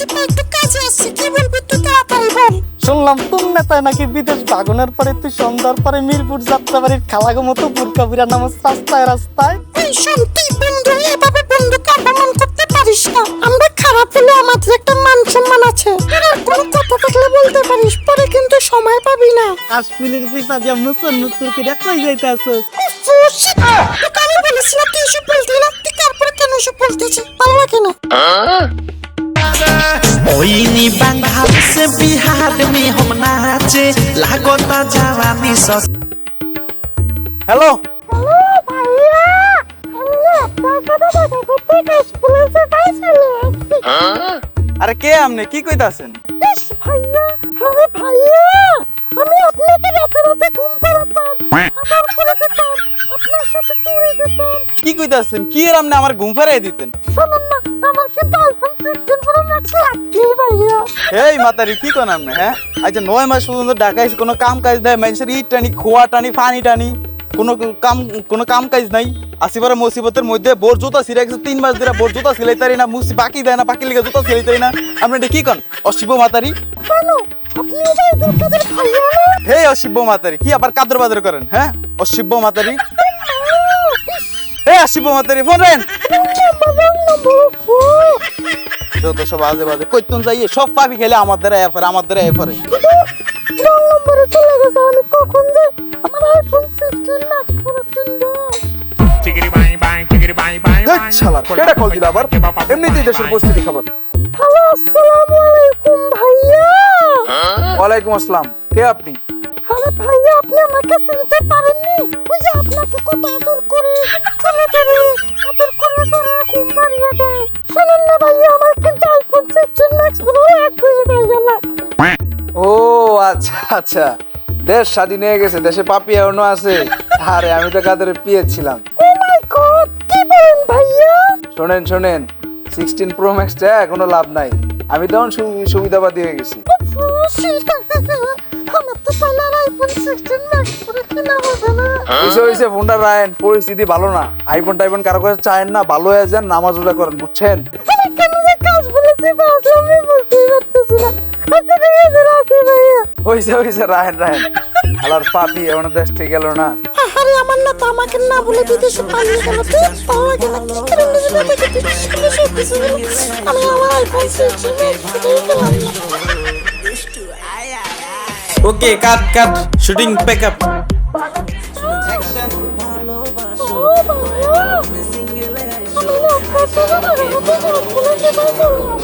একটু কাজে আসছি, কি বলবি তুই তাড়াতাড়ি বল। শুনলাম তোর নেতায় নাকি বিদেশ ভাগনের পরে তুই সন্ধ্যার পরে মিরপুর যাত্রাবাড়ির খালাগো মতো বুরকা বুড়া নামাজ রাস্তায় রাস্তায়। এই শোন, তুই বন্ধু এভাবে বন্ধুকে অপমান করতে পারিস না। আমরা খারাপ হলে আমাদের একটা মান সম্মান আছে। তোর আর কোনো কথা থাকলে বলতে পারিস, পরে কিন্তু সময় পাবি না। কাশ্মীরের পিপা দিয়া মুসর মুসর করে কই যাইতে আসছ? তোকে আমি বলেছি না তুই এসব বলতি না, তুই তারপরে কেন এসব বলতেছিস? ভালো লাগে না। ओइनी बंगाल से बिहार में हम नाचे लागोता जवानी सस। হ্যালো ভাইয়া, আমি আপনার সাথে দেখা করতে কাশফুলের বাড়ি চলে আসছি। আরে কে আপনি কি কইতাছেন? ইস ভাইয়া, আরে ভাইয়া, আমি আপনাকে রাতে রাতে ঘুম পাড়াতাম, আদর করে দিতাম, আপনার সাথে টুরে যেতাম। কি কইতাছেন? কি এর আপনি আমার ঘুম ফারাই দিতেন? শুনুন না, আমার কিন্তু আইফোন 16 প্রো ম্যাক্স লাগবে ভাইয়া। এই মাতারি কি কোন আপনি? হ্যাঁ আচ্ছা 9 মাস পর্যন্ত ঢাকায় কোনো কাম কাজ দেয় মানুষের ইট টানি খোয়া টানি ফানি টানি কোনো কাম কাজ নাই। আসিবার মুসিবতের মধ্যে বোর জুতা ছিঁড়ে গেছে, 3 মাস ধরে বোর জুতা সিলাইতারি না, মুসি বাকি দেয় না, বাকি লিগে জুতা সিলাইতারি না। আপনি এটা কি কন? অশিব মাতারি। কেন? আপনি ওটা দুর্গাদের ভাইয়া না? হে অশিব মাতারি, কি আবার কাদর বাদর করেন? হ্যাঁ অশিব মাতারি, হে অশিব মাতারি ফোন রেন যত সব আজে বাজে কইতুন যাইয়ে সব পাবি খেলে আমার দ্বারা এফারে আমার দ্বারা এফারে। রং নম্বরে চলে গেছে, আমি কখন যে আমার আইফোন 16 ম্যাক্স প্রো কিনবো। শালা কেডা কল দিলা আবার? এমনিতেই দেশের পরিস্থিতি খাবার। হ্যালো, আসসালামু আলাইকুম ভাইয়া। ওয়ালাইকুম আসসালাম, কে আপনি? আরে ভাইয়া, আপনি আমাকে চিনতে পারেননি? ওই যে আপনাকে কত আদর করি, চলে ধরে আদর করে ধরে ঘুম পাড়িয়ে দেয়। শুনুন না ভাইয়া, আমার কিন্তু আইফোন 16 ম্যাক্স প্রো লাগবে ভাইয়া। ও আচ্ছা আচ্ছা, দেশ স্বাধীন হয়ে গেছে, দেশে পাপি এখনো আছে। আরে আমি তো কাদের পিয়েছিলাম। ও মাই গড, কি বলেন ভাইয়া? শোনেন শোনেন, 16 প্রো ম্যাক্সটা কোনো লাভ নাই, আমি তখন সুবিধাবাদী হয়ে গেছি। আমার তো তাহলে আইফোন 16 ম্যাক্স প্রো কিনা হবে না। হইছে ফোনটা রাখেন, পরিস্থিতি ভালো না। আইফোন টাইফোন কারো কাছে চায়েন না, ভালো হয়ে যান, নামাজ রোজা করেন, বুঝছেন? আরে কেন যে কাজ বলেছি ভাবলাম, আমি বুঝতেই পারতেছি না। আচ্ছা ঠিক আছে, রাখি ভাইয়া। হইছে রাখেন রাখেন। আলার পাপি এখনো দেশ থেকে গেল না। আরে আমার না তো আমাকে না বলে বিদেশে পালিয়ে গেল, তুই ভালো লাগে না? কি করে নিজে থেকে আমি আমার আইফোন 16 ম্যাক্স প্রো কিনলাম না। ओके काट काट शूटिंग पैकअप। ও ভাইয়া, আমি না আপনার সাথে দেখা করতে